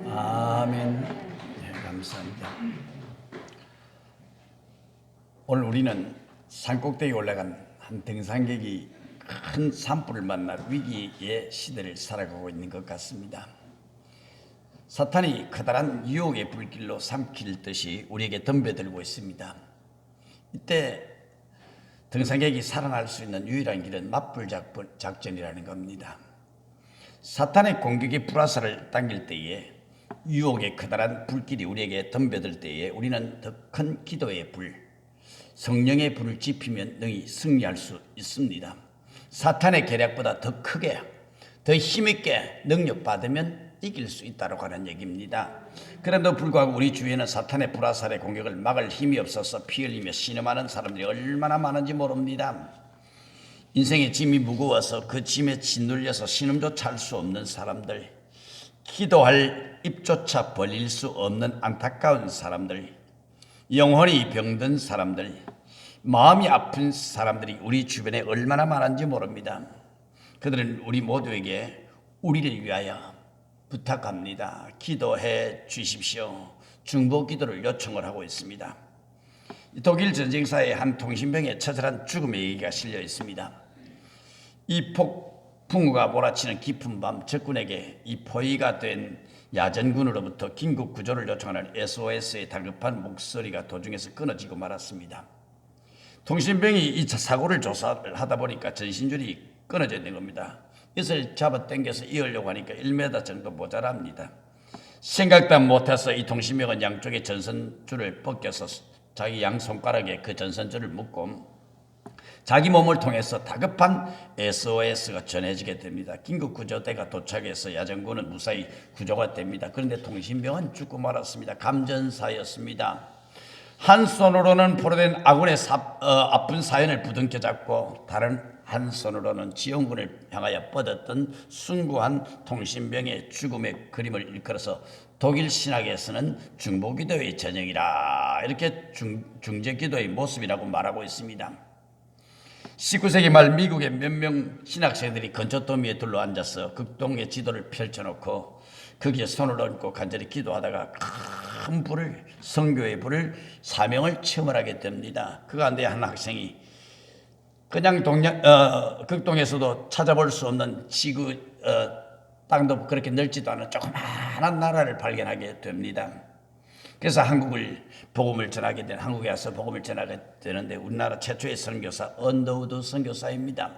아멘. 네, 감사합니다. 오늘 우리는 산꼭대기에 올라간 한 등산객이 큰 산불을 만나 위기의 시대를 살아가고 있는 것 같습니다. 사탄이 커다란 유혹의 불길로 삼킬 듯이 우리에게 덤벼들고 있습니다. 이때 등산객이 살아날 수 있는 유일한 길은 맞불 작전이라는 겁니다. 사탄의 공격의 불화살을 당길 때에, 유혹의 커다란 불길이 우리에게 덤벼들 때에 우리는 더 큰 기도의 불, 성령의 불을 지피면 능히 승리할 수 있습니다. 사탄의 계략보다 더 크게, 더 힘있게 능력받으면 이길 수 있다고 하는 얘기입니다. 그럼에도 불구하고 우리 주위에는 사탄의 불화살의 공격을 막을 힘이 없어서 피 흘리며 신음하는 사람들이 얼마나 많은지 모릅니다. 인생의 짐이 무거워서 그 짐에 짓눌려서 신음조차 할 수 없는 사람들, 기도할 입조차 벌릴 수 없는 안타까운 사람들, 영혼이 병든 사람들, 마음이 아픈 사람들이 우리 주변에 얼마나 많은지 모릅니다. 그들은 우리 모두에게 우리를 위하여 부탁합니다. 기도해 주십시오. 중보 기도를 요청을 하고 있습니다. 독일 전쟁사의 한 통신병에 처절한 죽음의 얘기가 실려 있습니다. 이 폭풍우가 몰아치는 깊은 밤 적군에게 이 포위가 된 야전군으로부터 긴급 구조를 요청하는 SOS의 다급한 목소리가 도중에서 끊어지고 말았습니다. 통신병이 2차 사고를 조사를 하다 보니까 전신줄이 끊어져 있는 겁니다. 이것을 잡아 당겨서 이으려고 하니까 1m 정도 모자랍니다. 생각도 못해서 이 통신병은 양쪽의 전선줄을 벗겨서 자기 양 손가락에 그 전선줄을 묶고 자기 몸을 통해서 다급한 SOS가 전해지게 됩니다. 긴급구조대가 도착해서 야전군은 무사히 구조가 됩니다. 그런데 통신병은 죽고 말았습니다. 감전사였습니다. 한 손으로는 포로된 아군의 아픈 사연을 부둥켜 잡고 다른 한 손으로는 지원군을 향하여 뻗었던 숭고한 통신병의 죽음의 그림을 일컬어서 독일 신학에서는 중보기도의 전형이라 이렇게 중재기도의 모습이라고 말하고 있습니다. 19세기 말 미국의 몇 명 신학생들이 건초더미에 둘러앉아서 극동의 지도를 펼쳐놓고 거기에 손을 얹고 간절히 기도하다가 큰 불을, 성교의 불을, 사명을 체험하게 됩니다. 그 가운데 한 학생이 그냥 극동에서도 찾아볼 수 없는 지구 땅도 그렇게 넓지도 않은 조그마한 나라를 발견하게 됩니다. 그래서 한국에 와서 복음을 전하게 되는데 우리나라 최초의 선교사 언더우드 선교사입니다.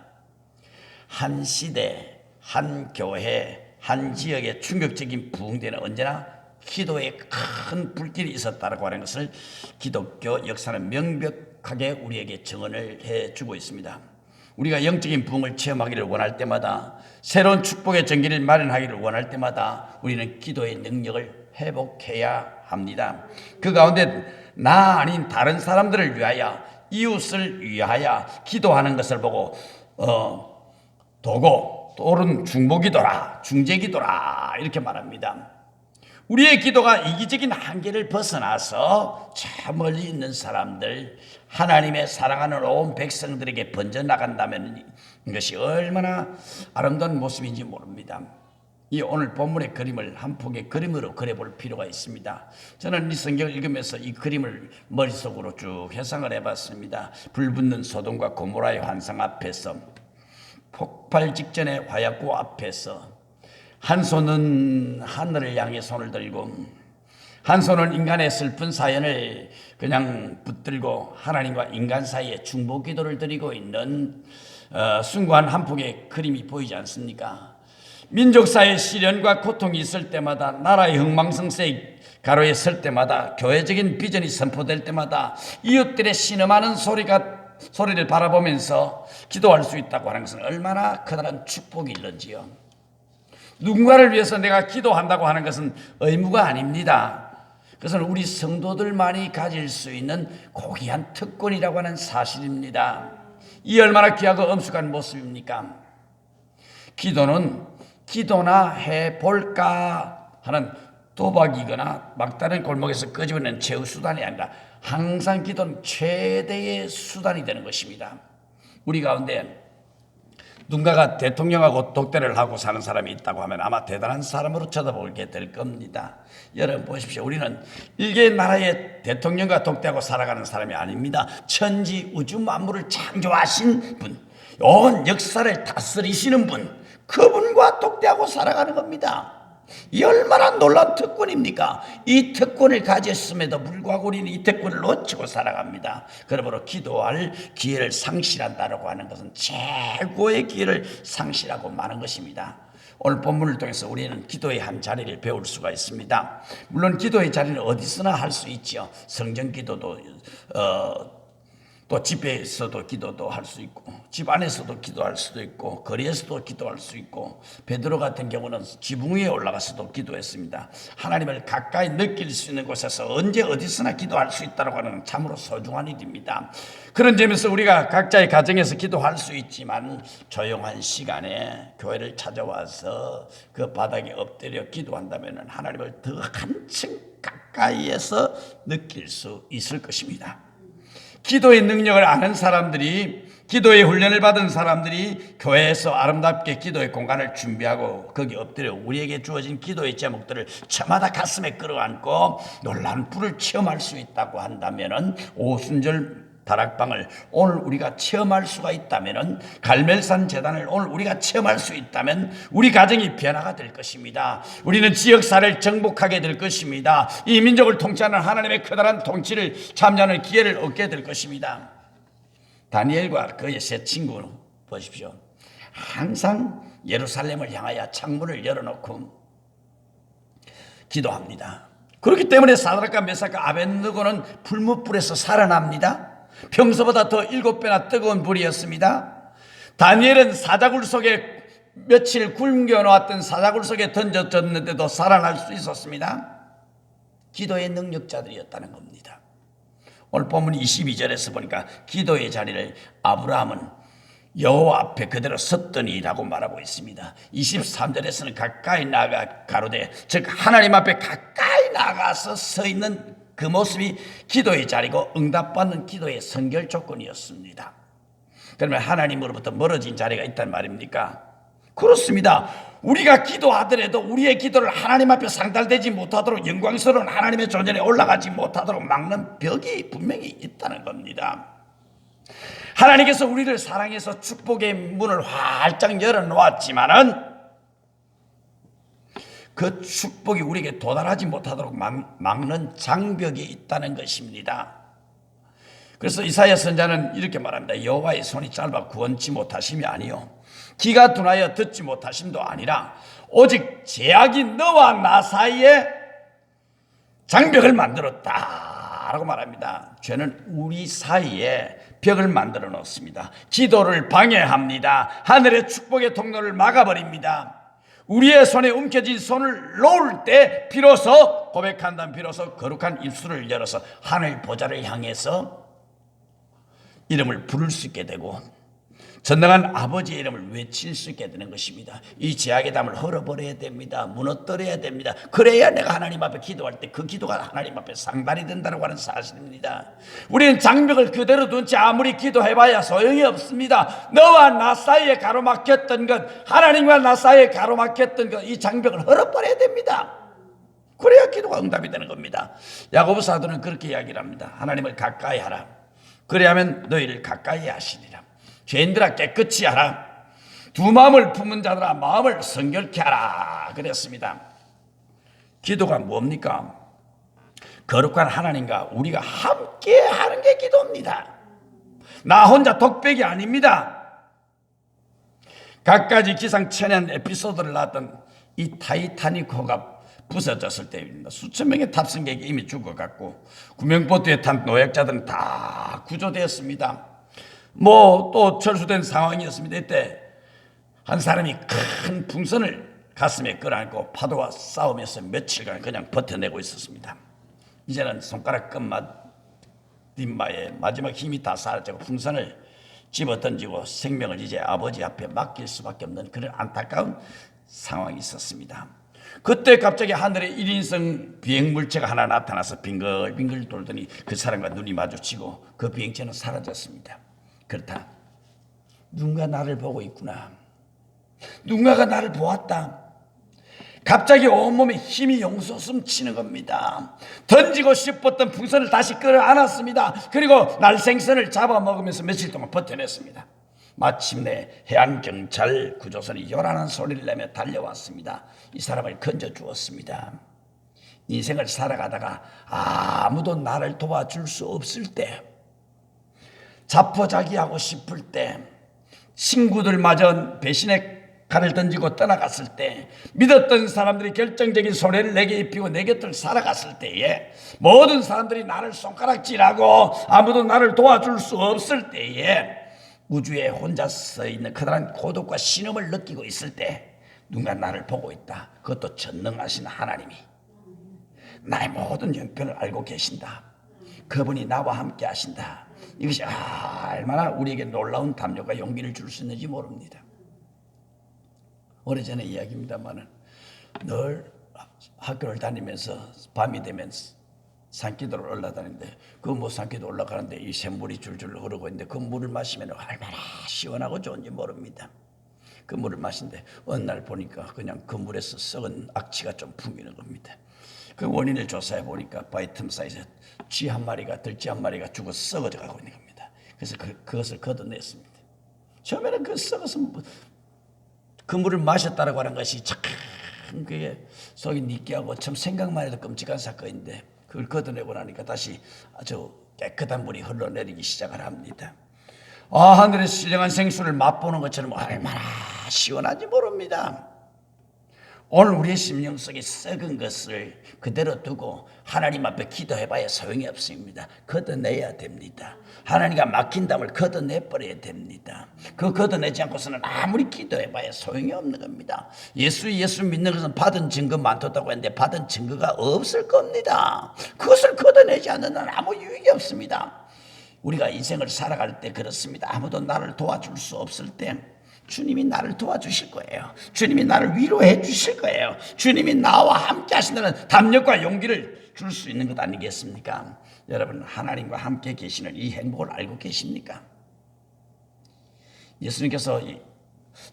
한 시대, 한 교회, 한 지역의 충격적인 부흥대는 언제나 기도에 큰 불길이 있었다고 하는 것을 기독교 역사는 명백하게 우리에게 증언을 해주고 있습니다. 우리가 영적인 부흥을 체험하기를 원할 때마다, 새로운 축복의 전기를 마련하기를 원할 때마다 우리는 기도의 능력을 회복해야 합니다. 그 가운데 나 아닌 다른 사람들을 위하여, 이웃을 위하여 기도하는 것을 보고 도고 또는 중보기도라, 중재기도라 이렇게 말합니다. 우리의 기도가 이기적인 한계를 벗어나서 저 멀리 있는 사람들, 하나님의 사랑하는 온 백성들에게 번져나간다면 이것이 얼마나 아름다운 모습인지 모릅니다. 이 오늘 본문의 그림을 한 폭의 그림으로 그려볼 필요가 있습니다. 저는 이 성경을 읽으면서 이 그림을 머릿속으로 쭉 회상을 해봤습니다. 불붙는 소돔과 고모라의 환상 앞에서, 폭발 직전의 화약고 앞에서 한 손은 하늘을 향해 손을 들고 한 손은 인간의 슬픈 사연을 그냥 붙들고 하나님과 인간 사이에 중보기도를 드리고 있는 숭고한 한 폭의 그림이 보이지 않습니까? 민족사의 시련과 고통이 있을 때마다, 나라의 흥망성쇠의 가로에 설 때마다, 교회적인 비전이 선포될 때마다 이웃들의 신음하는 소리를 바라보면서 기도할 수 있다고 하는 것은 얼마나 커다란 축복일런지요. 누군가를 위해서 내가 기도한다고 하는 것은 의무가 아닙니다. 그것은 우리 성도들만이 가질 수 있는 고귀한 특권이라고 하는 사실입니다. 이 얼마나 귀하고 엄숙한 모습입니까? 기도는 기도나 해볼까 하는 도박이거나 막다른 골목에서 끄집어낸 최후 수단이 아니라 항상 기도는 최대의 수단이 되는 것입니다. 우리 가운데 누군가가 대통령하고 독대를 하고 사는 사람이 있다고 하면 아마 대단한 사람으로 쳐다보게 될 겁니다. 여러분 보십시오. 우리는 일개 나라의 대통령과 독대하고 살아가는 사람이 아닙니다. 천지 우주 만물을 창조하신 분, 온 역사를 다스리시는 분, 그분과 독대하고 살아가는 겁니다. 이 얼마나 놀라운 특권입니까? 이 특권을 가졌음에도 불구하고 우리는 이 특권을 놓치고 살아갑니다. 그러므로 기도할 기회를 상실한다고 하는 것은 최고의 기회를 상실하고 마는 것입니다. 오늘 본문을 통해서 우리는 기도의 한 자리를 배울 수가 있습니다. 물론 기도의 자리는 어디서나 할 수 있죠. 성전 기도도 또 집에서도 기도도 할 수 있고, 집 안에서도 기도할 수도 있고, 거리에서도 기도할 수 있고, 베드로 같은 경우는 지붕 위에 올라가서도 기도했습니다. 하나님을 가까이 느낄 수 있는 곳에서 언제 어디서나 기도할 수 있다고 하는 참으로 소중한 일입니다. 그런 점에서 우리가 각자의 가정에서 기도할 수 있지만 조용한 시간에 교회를 찾아와서 그 바닥에 엎드려 기도한다면 하나님을 더 한층 가까이에서 느낄 수 있을 것입니다. 기도의 능력을 아는 사람들이 기도의 훈련을 받은 사람들이 교회에서 아름답게 기도의 공간을 준비하고 거기 엎드려 우리에게 주어진 기도의 제목들을 저마다 가슴에 끌어안고 놀라운 불을 체험할 수 있다고 한다면은, 오순절 다락방을 오늘 우리가 체험할 수가 있다면, 갈멜산 재단을 오늘 우리가 체험할 수 있다면 우리 가정이 변화가 될 것입니다. 우리는 지역사를 정복하게 될 것입니다. 이 민족을 통치하는 하나님의 커다란 통치를 참여하는 기회를 얻게 될 것입니다. 다니엘과 그의 세 친구 보십시오. 항상 예루살렘을 향하여 창문을 열어놓고 기도합니다. 그렇기 때문에 사드락과 메삭과 아벳느고는 불못불에서 살아납니다. 평소보다 더 7배나 뜨거운 불이었습니다. 다니엘은 사자굴 속에 며칠 굶겨놓았던 사자굴 속에 던져졌는데도 살아날 수 있었습니다. 기도의 능력자들이었다는 겁니다. 오늘 본문 22절에서 보니까 기도의 자리를 아브라함은 여호와 앞에 그대로 섰더니라고 말하고 있습니다. 23절에서는 가까이 나가 가로되, 즉 하나님 앞에 가까이 나가서 서 있는 그 모습이 기도의 자리고 응답받는 기도의 선결 조건이었습니다. 그러면 하나님으로부터 멀어진 자리가 있단 말입니까? 그렇습니다. 우리가 기도하더라도 우리의 기도를 하나님 앞에 상달되지 못하도록, 영광스러운 하나님의 존전에 올라가지 못하도록 막는 벽이 분명히 있다는 겁니다. 하나님께서 우리를 사랑해서 축복의 문을 활짝 열어놓았지만은 그 축복이 우리에게 도달하지 못하도록 막는 장벽이 있다는 것입니다. 그래서 이사야 선자는 이렇게 말합니다. 여호와의 손이 짧아 구원치 못하심이 아니요 귀가 둔하여 듣지 못하심도 아니라 오직 죄악이 너와 나 사이에 장벽을 만들었다라고 말합니다. 죄는 우리 사이에 벽을 만들어 놓습니다. 기도를 방해합니다. 하늘의 축복의 통로를 막아버립니다. 우리의 손에 움켜진 손을 놓을 때 비로소 고백한다면 비로소 거룩한 입술을 열어서 하늘 보좌를 향해서 이름을 부를 수 있게 되고 전능한 아버지의 이름을 외칠 수 있게 되는 것입니다. 이 죄악의 담을 헐어버려야 됩니다. 무너뜨려야 됩니다. 그래야 내가 하나님 앞에 기도할 때 그 기도가 하나님 앞에 상달이 된다고 하는 사실입니다. 우리는 장벽을 그대로 둔 채 아무리 기도해봐야 소용이 없습니다. 너와 나 사이에 가로막혔던 것, 하나님과 나 사이에 가로막혔던 것, 이 장벽을 헐어버려야 됩니다. 그래야 기도가 응답이 되는 겁니다. 야고보 사도는 그렇게 이야기를 합니다. 하나님을 가까이 하라. 그래야면 너희를 가까이 하시리라. 죄인들아 깨끗이 하라. 두 마음을 품은 자들아 마음을 성결케 하라 그랬습니다. 기도가 뭡니까? 거룩한 하나님과 우리가 함께 하는 게 기도입니다. 나 혼자 독백이 아닙니다. 갖가지 기상천외한 에피소드를 낳았던 이 타이타닉호가 부서졌을 때입니다. 수천 명의 탑승객이 이미 죽어갔고 구명보트에 탄 노약자들은 다 구조되었습니다. 또 철수된 상황이었습니다. 이때 한 사람이 큰 풍선을 가슴에 끌어안고 파도와 싸우면서 며칠간 그냥 버텨내고 있었습니다. 이제는 손가락 끝맛 뒷마에 마지막 힘이 다 사라지고 풍선을 집어던지고 생명을 이제 아버지 앞에 맡길 수밖에 없는 그런 안타까운 상황이 있었습니다. 그때 갑자기 하늘에 1인승 비행물체가 하나 나타나서 빙글빙글 돌더니 그 사람과 눈이 마주치고 그 비행체는 사라졌습니다. 그렇다. 누군가 나를 보고 있구나. 누군가가 나를 보았다. 갑자기 온몸에 힘이 용솟음치는 겁니다. 던지고 싶었던 풍선을 다시 끌어안았습니다. 그리고 날생선을 잡아먹으면서 며칠 동안 버텨냈습니다. 마침내 해안경찰 구조선이 요란한 소리를 내며 달려왔습니다. 이 사람을 건져주었습니다. 인생을 살아가다가 아무도 나를 도와줄 수 없을 때, 자포자기하고 싶을 때, 친구들마저 배신의 칼을 던지고 떠나갔을 때, 믿었던 사람들이 결정적인 손해를 내게 입히고 내 곁을 살아갔을 때에, 모든 사람들이 나를 손가락질하고 아무도 나를 도와줄 수 없을 때에, 우주에 혼자 서 있는 커다란 고독과 신음을 느끼고 있을 때 누군가 나를 보고 있다. 그것도 전능하신 하나님이 나의 모든 형편을 알고 계신다. 그분이 나와 함께 하신다. 이것이 얼마나 우리에게 놀라운 담력과 용기를 줄 수 있는지 모릅니다. 오래전의 이야기입니다만은 늘 학교를 다니면서 밤이 되면 산기도를 올라다니는데 그 산기도 올라가는데 이 샘물이 줄줄 흐르고 있는데 그 물을 마시면 얼마나 시원하고 좋은지 모릅니다. 그 물을 마신데 어느 날 보니까 그냥 그 물에서 썩은 악취가 좀 풍기는 겁니다. 그 원인을 조사해 보니까 바위 틈 사이에서 쥐 한 마리가 들쥐 한 마리가 죽어 썩어져 가고 있는 겁니다. 그래서 그것을 걷어냈습니다. 처음에는 그 썩어서 그 물을 마셨다라고 하는 것이 참 그게 속이 느끼하고 참 생각만 해도 끔찍한 사건인데 그걸 걷어내고 나니까 다시 아주 깨끗한 물이 흘러내리기 시작을 합니다. 하늘의 신령한 생수를 맛보는 것처럼 얼마나 시원한지 모릅니다. 오늘 우리의 심령 속에 썩은 것을 그대로 두고 하나님 앞에 기도해봐야 소용이 없습니다. 걷어내야 됩니다. 하나님과 막힌 담을 걷어내버려야 됩니다. 그 걷어내지 않고서는 아무리 기도해봐야 소용이 없는 겁니다. 예수 믿는 것은 받은 증거 많다고 했는데 받은 증거가 없을 겁니다. 그것을 걷어내지 않는 한 아무 유익이 없습니다. 우리가 인생을 살아갈 때 그렇습니다. 아무도 나를 도와줄 수 없을 때 주님이 나를 도와주실 거예요. 주님이 나를 위로해 주실 거예요. 주님이 나와 함께 하신다는 담력과 용기를 줄 수 있는 것 아니겠습니까? 여러분, 하나님과 함께 계시는 이 행복을 알고 계십니까? 예수님께서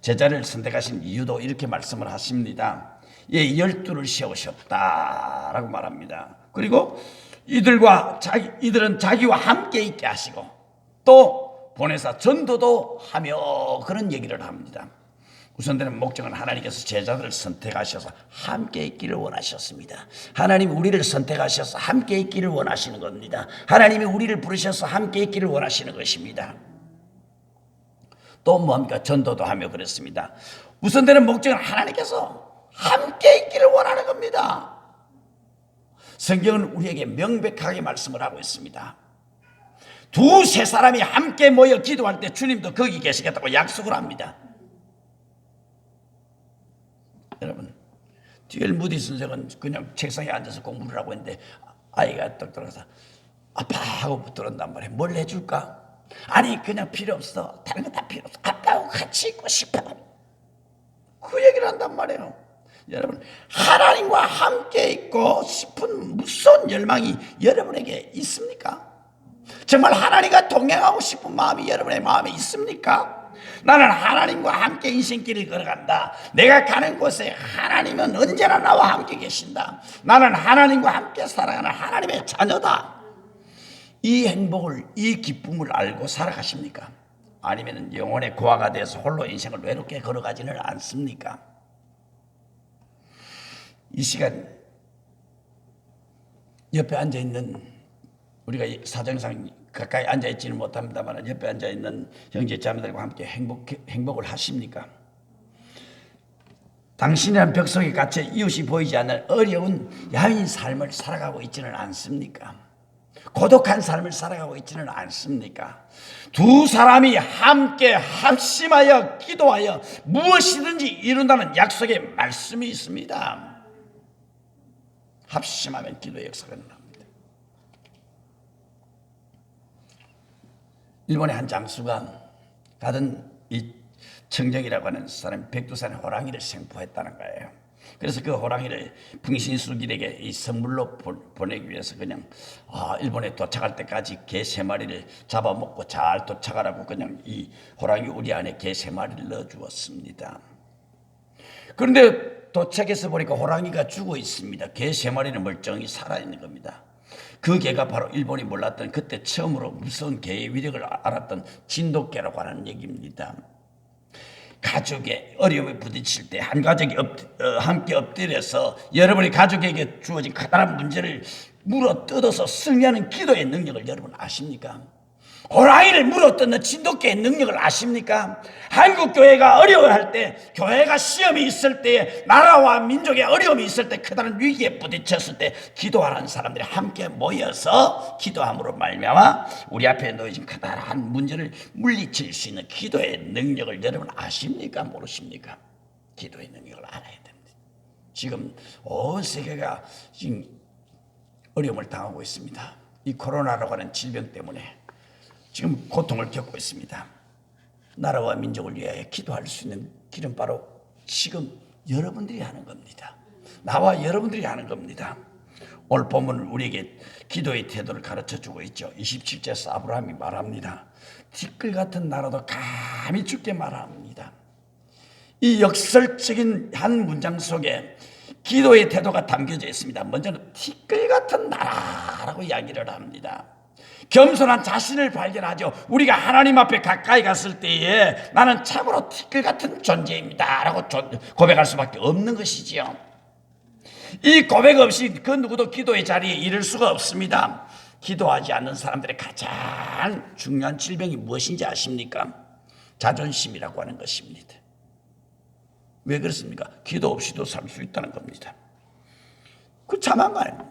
제자를 선택하신 이유도 이렇게 말씀을 하십니다. 12를 세우셨다라고 말합니다. 그리고 이들은 자기와 함께 있게 하시고 또 보내사 전도도 하며 그런 얘기를 합니다. 우선되는 목적은 하나님께서 제자들을 선택하셔서 함께 있기를 원하셨습니다. 하나님이 우리를 선택하셔서 함께 있기를 원하시는 겁니다. 하나님이 우리를 부르셔서 함께 있기를 원하시는 것입니다. 또 뭡니까? 전도도 하며 그랬습니다. 우선되는 목적은 하나님께서 함께 있기를 원하는 겁니다. 성경은 우리에게 명백하게 말씀을 하고 있습니다. 두세 사람이 함께 모여 기도할 때 주님도 거기 계시겠다고 약속을 합니다. 여러분, D.L. 무디 선생은 그냥 책상에 앉아서 공부를 하고 있는데 아이가 떡 들어가서 아빠 하고 들어온단 말이에요. 뭘 해줄까? 아니 그냥 필요 없어. 다른 거 다 필요 없어. 아빠하고 같이 있고 싶어. 그 얘기를 한단 말이에요. 여러분, 하나님과 함께 있고 싶은 무서운 열망이 여러분에게 있습니까? 정말 하나님과 동행하고 싶은 마음이 여러분의 마음에 있습니까? 나는 하나님과 함께 인생길을 걸어간다. 내가 가는 곳에 하나님은 언제나 나와 함께 계신다. 나는 하나님과 함께 살아가는 하나님의 자녀다. 이 행복을, 이 기쁨을 알고 살아가십니까? 아니면 영혼의 고아가 돼서 홀로 인생을 외롭게 걸어가지는 않습니까? 이 시간 옆에 앉아있는 우리가 사정상 가까이 앉아있지는 못합니다만 옆에 앉아있는 형제 자매들과 함께 행복을 하십니까? 당신이란 벽 속에 갇혀 이웃이 보이지 않는 어려운 야윈 삶을 살아가고 있지는 않습니까? 고독한 삶을 살아가고 있지는 않습니까? 두 사람이 함께 합심하여 기도하여 무엇이든지 이룬다는 약속의 말씀이 있습니다. 합심하면 기도의 역사가 납니다. 일본의 한 장수가 가던 이 청정이라고 하는 사람이 백두산에 호랑이를 생포했다는 거예요. 그래서 그 호랑이를 풍신수길에게 이 선물로 보내기 위해서 그냥 일본에 도착할 때까지 개 3마리를 잡아먹고 잘 도착하라고 그냥 이 호랑이 우리 안에 개 3마리를 넣어주었습니다. 그런데 도착해서 보니까 호랑이가 죽어 있습니다. 개 3마리는 멀쩡히 살아있는 겁니다. 그 개가 바로 일본이 몰랐던 그때 처음으로 무서운 개의 위력을 알았던 진돗개라고 하는 얘기입니다. 가족의 어려움에 부딪힐 때 한 가족이 함께 엎드려서 여러분의 가족에게 주어진 커다란 문제를 물어 뜯어서 승리하는 기도의 능력을 여러분 아십니까? 호랑이를 물어뜯는 진돗개의 능력을 아십니까? 한국 교회가 어려워할 때, 교회가 시험이 있을 때, 나라와 민족의 어려움이 있을 때, 커다란 위기에 부딪혔을 때 기도하는 사람들이 함께 모여서 기도함으로 말미암아 우리 앞에 놓여진 커다란 문제를 물리칠 수 있는 기도의 능력을 여러분 아십니까? 모르십니까? 기도의 능력을 알아야 됩니다. 지금 온 세계가 지금 어려움을 당하고 있습니다. 이 코로나라고 하는 질병 때문에 지금 고통을 겪고 있습니다. 나라와 민족을 위하여 기도할 수 있는 길은 바로 지금 여러분들이 하는 겁니다. 나와 여러분들이 하는 겁니다. 오늘 본문은 우리에게 기도의 태도를 가르쳐주고 있죠. 27절에서 아브라함이 말합니다. 티끌 같은 나라도 감히 죽게 말합니다. 이 역설적인 한 문장 속에 기도의 태도가 담겨져 있습니다. 먼저는 티끌 같은 나라라고 이야기를 합니다. 겸손한 자신을 발견하죠. 우리가 하나님 앞에 가까이 갔을 때에 나는 참으로 티끌 같은 존재입니다 라고 고백할 수밖에 없는 것이지요. 이 고백 없이 그 누구도 기도의 자리에 이를 수가 없습니다. 기도하지 않는 사람들의 가장 중요한 질병이 무엇인지 아십니까? 자존심이라고 하는 것입니다. 왜 그렇습니까? 기도 없이도 살 수 있다는 겁니다. 그 참한 거 아닙니다.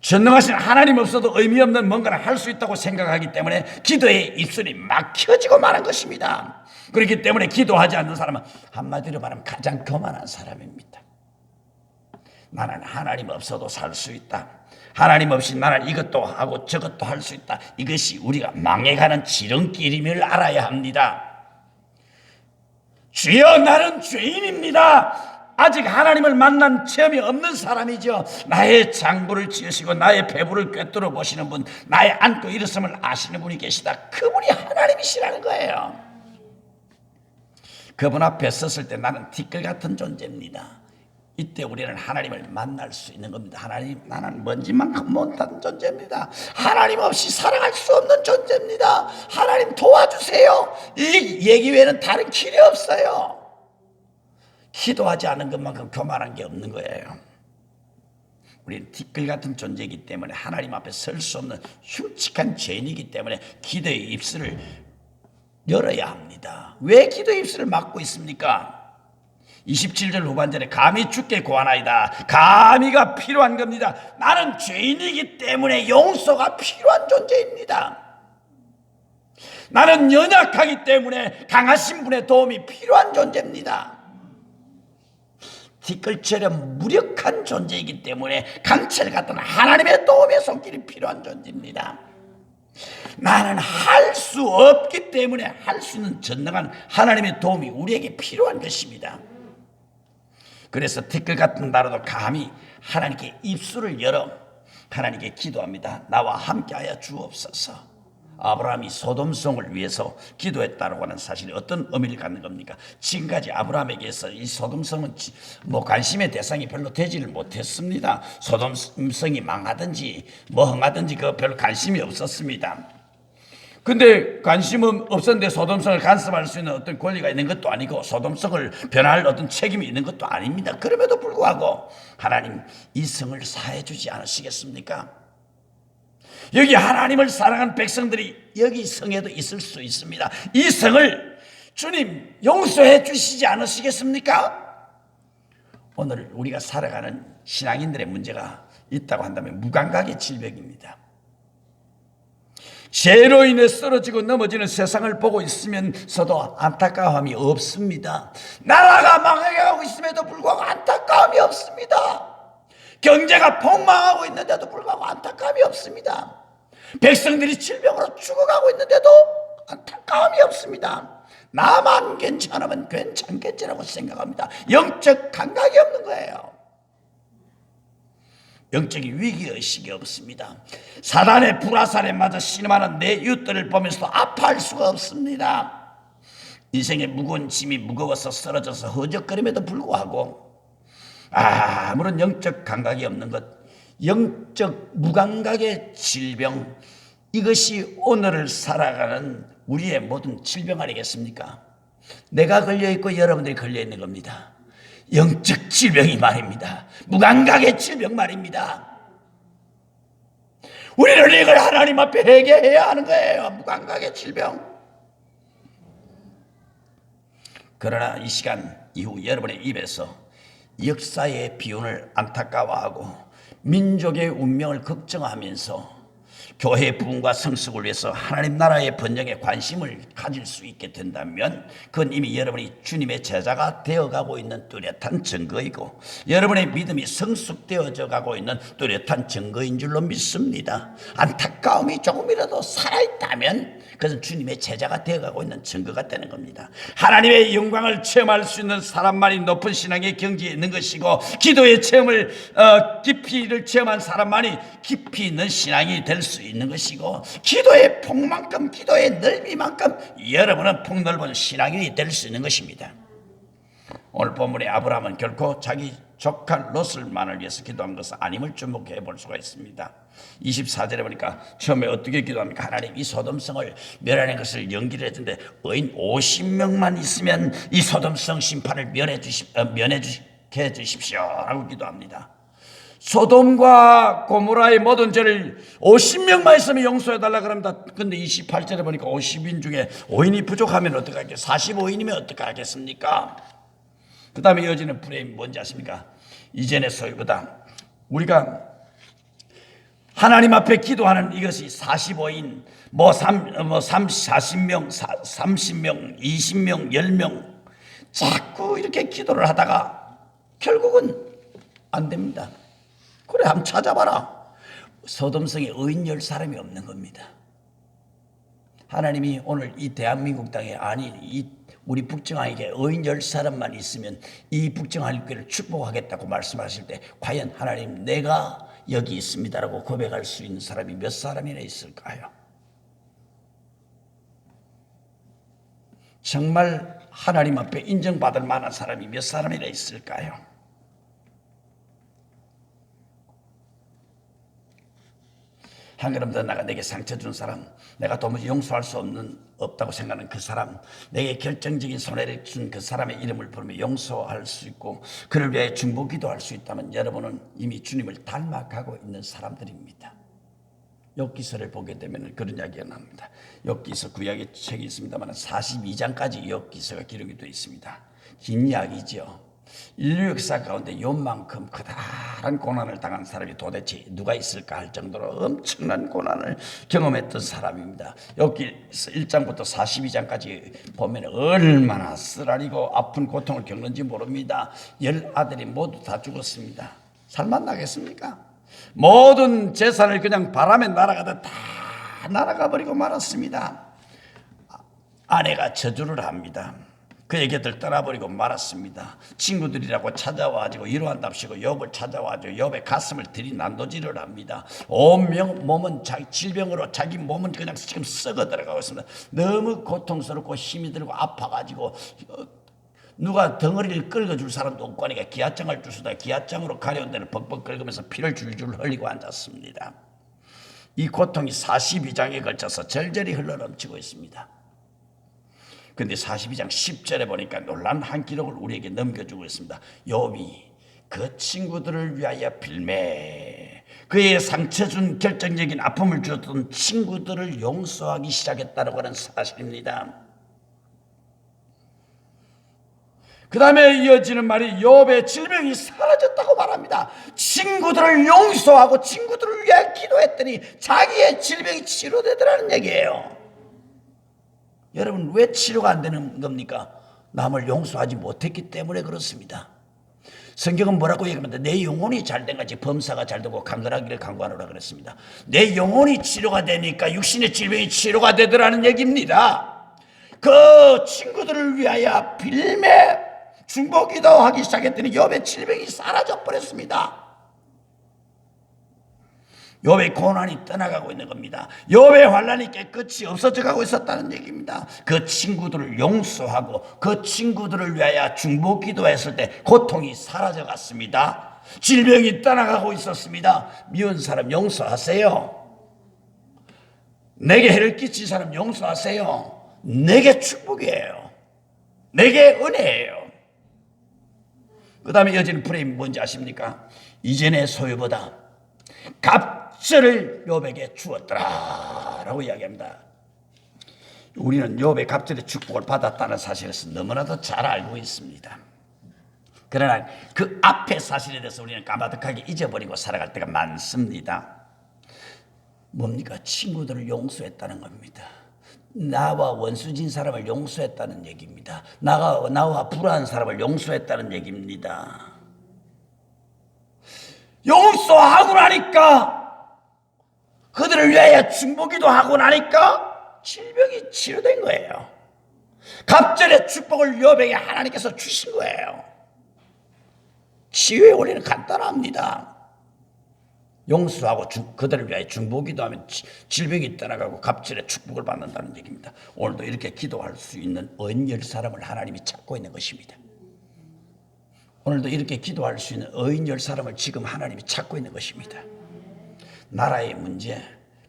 전능하신 하나님 없어도 의미 없는 뭔가를 할 수 있다고 생각하기 때문에 기도의 입술이 막혀지고 마는 것입니다. 그렇기 때문에 기도하지 않는 사람은 한마디로 말하면 가장 교만한 사람입니다. 나는 하나님 없어도 살 수 있다. 하나님 없이 나는 이것도 하고 저것도 할 수 있다. 이것이 우리가 망해가는 지름길임을 알아야 합니다. 주여, 나는 죄인입니다. 아직 하나님을 만난 체험이 없는 사람이죠. 나의 장부를 지으시고 나의 배부를 꿰뚫어 보시는 분, 나의 안고 일어섬을 아시는 분이 계시다. 그분이 하나님이시라는 거예요. 그분 앞에 섰을 때 나는 티끌 같은 존재입니다. 이때 우리는 하나님을 만날 수 있는 겁니다. 하나님, 나는 먼지만큼 못한 존재입니다. 하나님 없이 살아갈 수 없는 존재입니다. 하나님 도와주세요. 이 얘기 외에는 다른 길이 없어요. 기도하지 않은 것만큼 교만한 게 없는 거예요. 우리는 티끌 같은 존재이기 때문에 하나님 앞에 설 수 없는 흉측한 죄인이기 때문에 기도의 입술을 열어야 합니다. 왜 기도의 입술을 막고 있습니까? 27절 후반절에 감히 죽게 고하나이다. 감히가 필요한 겁니다. 나는 죄인이기 때문에 용서가 필요한 존재입니다. 나는 연약하기 때문에 강하신 분의 도움이 필요한 존재입니다. 티끌처럼 무력한 존재이기 때문에 강철 같은 하나님의 도움의 손길이 필요한 존재입니다. 나는 할 수 없기 때문에 할 수 있는 전능한 하나님의 도움이 우리에게 필요한 것입니다. 그래서 티끌 같은 나라도 감히 하나님께 입술을 열어 하나님께 기도합니다. 나와 함께하여 주옵소서. 아브라함이 소돔성을 위해서 기도했다고 하는 사실이 어떤 의미를 갖는 겁니까? 지금까지 아브라함에게서 이 소돔성은 관심의 대상이 별로 되지를 못했습니다. 소돔성이 망하든지 흥하든지 그 별로 관심이 없었습니다. 근데 관심은 없었는데 소돔성을 간섭할 수 있는 어떤 권리가 있는 것도 아니고 소돔성을 변할 어떤 책임이 있는 것도 아닙니다. 그럼에도 불구하고 하나님 이 성을 사해 주지 않으시겠습니까? 여기 하나님을 사랑하는 백성들이 여기 성에도 있을 수 있습니다. 이 성을 주님 용서해 주시지 않으시겠습니까? 오늘 우리가 살아가는 신앙인들의 문제가 있다고 한다면 무감각의 질병입니다. 죄로 인해 쓰러지고 넘어지는 세상을 보고 있으면서도 안타까움이 없습니다. 나라가 망해가고 있음에도 불구하고 안타까움이 없습니다. 경제가 폭망하고 있는데도 불구하고 안타까움이 없습니다. 백성들이 질병으로 죽어가고 있는데도 안타까움이 없습니다. 나만 괜찮으면 괜찮겠지라고 생각합니다. 영적 감각이 없는 거예요. 영적인 위기의식이 없습니다. 사단의 불화살에 맞아 신음하는 내 이웃들을 보면서도 아파할 수가 없습니다. 인생의 무거운 짐이 무거워서 쓰러져서 허적거림에도 불구하고 아무런 영적 감각이 없는 것, 영적 무감각의 질병, 이것이 오늘을 살아가는 우리의 모든 질병 아니겠습니까? 내가 걸려있고 여러분들이 걸려있는 겁니다. 영적 질병이 말입니다. 무감각의 질병 말입니다. 우리는 이걸 하나님 앞에 회개해야 하는 거예요. 무감각의 질병. 그러나 이 시간 이후 여러분의 입에서 역사의 비운을 안타까워하고 민족의 운명을 걱정하면서 교회의 부흥과 성숙을 위해서 하나님 나라의 번영에 관심을 가질 수 있게 된다면 그건 이미 여러분이 주님의 제자가 되어가고 있는 뚜렷한 증거이고 여러분의 믿음이 성숙되어져 가고 있는 뚜렷한 증거인 줄로 믿습니다. 안타까움이 조금이라도 살아있다면 그것은 주님의 제자가 되어가고 있는 증거가 되는 겁니다. 하나님의 영광을 체험할 수 있는 사람만이 높은 신앙의 경지에 있는 것이고 기도의 체험을 깊이를 체험한 사람만이 깊이 있는 신앙이 될 수 있는 것이고 기도의 폭만큼 기도의 넓이만큼 여러분은 폭넓은 신앙이 될 수 있는 것입니다. 오늘 본문의 아브라함은 결코 자기 조카 롯을만을 위해서 기도한 것은 아님을 주목해 볼 수가 있습니다. 24절에 보니까 처음에 어떻게 기도합니까? 하나님 이 소돔성을 멸하는 것을 연기를 했는데 의인 50명만 있으면 이 소돔성 심판을 면해주게 해주십시오 라고 기도합니다. 소돔과 고모라의 모든 죄를 50명만 있으면 용서해달라 그럽니다. 근데 28절에 보니까 50인 중에 5인이 부족하면 어떡하겠습니까? 45인이면 어떡하겠습니까? 그 다음에 이어지는 프레임이 뭔지 아십니까? 이전의 소유보다 우리가 하나님 앞에 기도하는 이것이 45인, 40명, 30명, 20명, 10명 자꾸 이렇게 기도를 하다가 결국은 안 됩니다. 그래 한번 찾아봐라. 소돔성에 의인 10사람이 없는 겁니다. 하나님이 오늘 이 대한민국 땅에 이 우리 북정아에게 의인 10사람만 있으면 이 북정아 교회를 축복하겠다고 말씀하실 때 과연 하나님 내가 여기 있습니다라고 고백할 수 있는 사람이 몇 사람이나 있을까요? 정말 하나님 앞에 인정받을 만한 사람이 몇 사람이나 있을까요? 한 걸음 더 나가 내게 상처 준 사람, 내가 도무지 용서할 수 없다고 생각하는 그 사람, 내게 결정적인 손해를 준 그 사람의 이름을 부르며 용서할 수 있고 그를 위해 중보기도할 수 있다면 여러분은 이미 주님을 닮아가고 있는 사람들입니다. 욥기서를 보게 되면 그런 이야기가 나옵니다. 욥기서 구약의 책이 있습니다만 42장까지 욥기서가 기록이 되어 있습니다. 긴 이야기죠. 인류 역사 가운데 욥만큼 커다란 고난을 당한 사람이 도대체 누가 있을까 할 정도로 엄청난 고난을 경험했던 사람입니다. 욥기 1장부터 42장까지 보면 얼마나 쓰라리고 아픈 고통을 겪는지 모릅니다. 10아들이 모두 다 죽었습니다. 살만 나겠습니까? 모든 재산을 그냥 바람에 날아가다 다 날아가 버리고 말았습니다. 아내가 저주를 합니다. 그에게들 떠나버리고 말았습니다. 친구들이라고 찾아와가지고 위로한답시고 욥을 찾아와가지고 욥의 가슴을 들이난도질을 합니다. 온 몸은 질병으로 자기 몸은 그냥 지금 썩어 들어가고 있습니다. 너무 고통스럽고 힘이 들고 아파가지고 누가 덩어리를 긁어줄 사람도 없고 하니까 기아장을 주수다 기아장으로 가려운 데를 벅벅 긁으면서 피를 줄줄 흘리고 앉았습니다. 이 고통이 42장에 걸쳐서 절절히 흘러넘치고 있습니다. 그런데 42장 10절에 보니까 놀라운 한 기록을 우리에게 넘겨주고 있습니다. 욥이 그 친구들을 위하여 빌매 그의 상처 준 결정적인 아픔을 주었던 친구들을 용서하기 시작했다고 하는 사실입니다. 그 다음에 이어지는 말이 욥의 질병이 사라졌다고 말합니다. 친구들을 용서하고 친구들을 위해 기도했더니 자기의 질병이 치료되더라는 얘기예요. 여러분 왜 치료가 안 되는 겁니까? 남을 용서하지 못했기 때문에 그렇습니다. 성경은 뭐라고 얘기합니다. 내 영혼이 잘된 같이 범사가 잘되고 강건하기를 강구하노라 그랬습니다. 내 영혼이 치료가 되니까 육신의 질병이 치료가 되더라는 얘기입니다. 그 친구들을 위하여 빌매 중보기도하기 시작했더니 욥의 질병이 사라져 버렸습니다. 욥의 고난이 떠나가고 있는 겁니다. 욥의 환난이 깨끗이 없어져 가고 있었다는 얘기입니다. 그 친구들을 용서하고 그 친구들을 위하여 중보기도했을 때 고통이 사라져 갔습니다. 질병이 떠나가고 있었습니다. 미운 사람 용서하세요. 내게 해를 끼친 사람 용서하세요. 내게 축복이에요. 내게 은혜예요. 그 다음에 이어지는 프레임이 뭔지 아십니까? 이전의 소유보다 갑절을 욥에게 주었더라 라고 이야기합니다. 우리는 욥의 갑절의 축복을 받았다는 사실에서 너무나도 잘 알고 있습니다. 그러나 그 앞의 사실에 대해서 우리는 까마득하게 잊어버리고 살아갈 때가 많습니다. 뭡니까? 친구들을 용서했다는 겁니다. 나와 원수진 사람을 용서했다는 얘기입니다. 나와 불화한 사람을 용서했다는 얘기입니다. 용서하고 나니까, 그들을 위하여 중보기도 하고 나니까 질병이 치료된 거예요. 갑절의 축복을 요백에 하나님께서 주신 거예요. 치유의 원리는 간단합니다. 용서하고 그들을 위하여 중보기도 하면 질병이 떠나가고 갑절의 축복을 받는다는 얘기입니다. 오늘도 이렇게 기도할 수 있는 의인 10사람을 하나님이 찾고 있는 것입니다. 오늘도 이렇게 기도할 수 있는 의인 10사람을 지금 하나님이 찾고 있는 것입니다. 나라의 문제,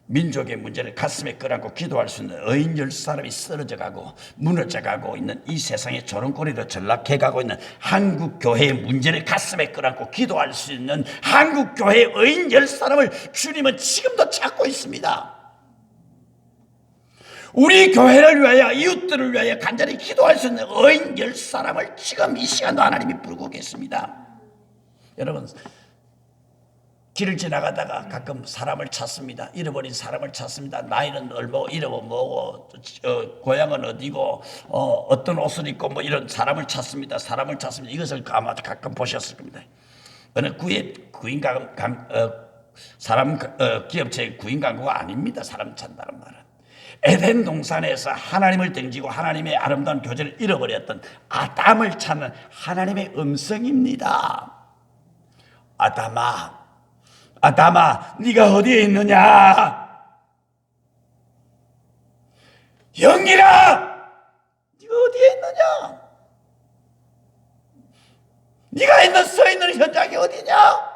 민족의 문제를 가슴에 끌어안고 기도할 수 있는 의인 10사람이 쓰러져가고 무너져가고 있는 이 세상의 조롱거리로 전락해가고 있는 한국교회의 문제를 가슴에 끌어안고 기도할 수 있는 한국교회의 의인 10사람을 주님은 지금도 찾고 있습니다. 우리 교회를 위하여, 이웃들을 위하여 간절히 기도할 수 있는 의인 10사람을 지금 이 시간도 하나님이 부르고 계십니다. 여러분, 길을 지나가다가 가끔 사람을 찾습니다. 잃어버린 사람을 찾습니다. 나이는 얼마고, 이름은 뭐고, 고향은 어디고, 어떤 옷을 입고, 뭐 이런 사람을 찾습니다. 사람을 찾습니다. 이것을 아마 가끔 보셨을 겁니다. 어느 기업체의 구인 광고가 아닙니다. 사람 찾는다는 말은. 에덴 동산에서 하나님을 등지고 하나님의 아름다운 교제를 잃어버렸던 아담을 찾는 하나님의 음성입니다. 아담아, 네가 어디에 있느냐? 영이라, 네가 어디에 있느냐? 네가 서 있는 현장이 어디냐?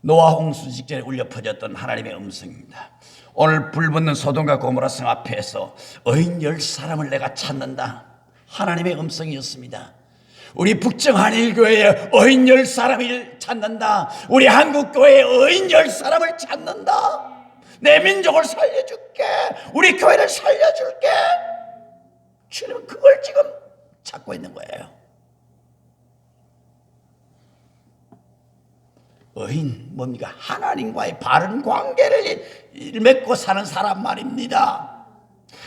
노아 홍수 직전에 울려 퍼졌던 하나님의 음성입니다. 오늘 불붙는 소돔과 고모라 성 앞에서 의인 10사람을 내가 찾는다. 하나님의 음성이었습니다. 우리 북정 한일교회의 의인 10사람을 찾는다. 우리 한국교회의 의인 10사람을 찾는다. 내 민족을 살려줄게. 우리 교회를 살려줄게. 주님은 그걸 지금 찾고 있는 거예요. 의인 뭡니까? 하나님과의 바른 관계를 맺고 사는 사람 말입니다.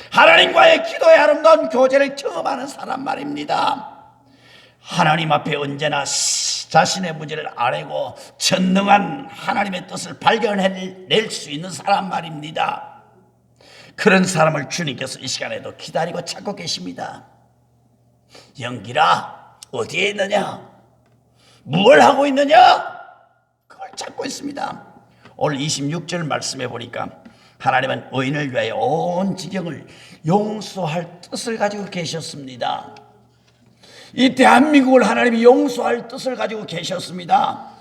하나님과의 기도의 아름다운 교제를 경험하는 사람 말입니다. 하나님 앞에 언제나 자신의 문제를 아뢰고 전능한 하나님의 뜻을 발견해낼 수 있는 사람 말입니다. 그런 사람을 주님께서 이 시간에도 기다리고 찾고 계십니다. 영기라, 어디에 있느냐? 무엇을 하고 있느냐? 찾고 있습니다. 오늘 26절 말씀해 보니까 하나님은 의인을 위하여 온 지경을 용서할 뜻을 가지고 계셨습니다. 이 대한민국을 하나님이 용서할 뜻을 가지고 계셨습니다.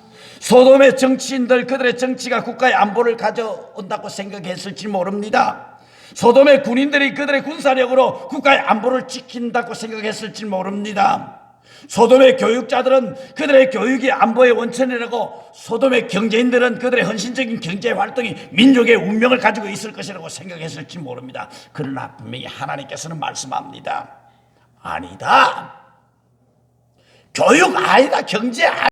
소돔의 정치인들, 그들의 정치가 국가의 안보를 가져온다고 생각했을지 모릅니다. 소돔의 군인들이 그들의 군사력으로 국가의 안보를 지킨다고 생각했을지 모릅니다. 소돔의 교육자들은 그들의 교육이 안보의 원천이라고, 소돔의 경제인들은 그들의 헌신적인 경제 활동이 민족의 운명을 가지고 있을 것이라고 생각했을지 모릅니다. 그러나 분명히 하나님께서는 말씀합니다. 아니다. 교육 아니다. 경제 아니다.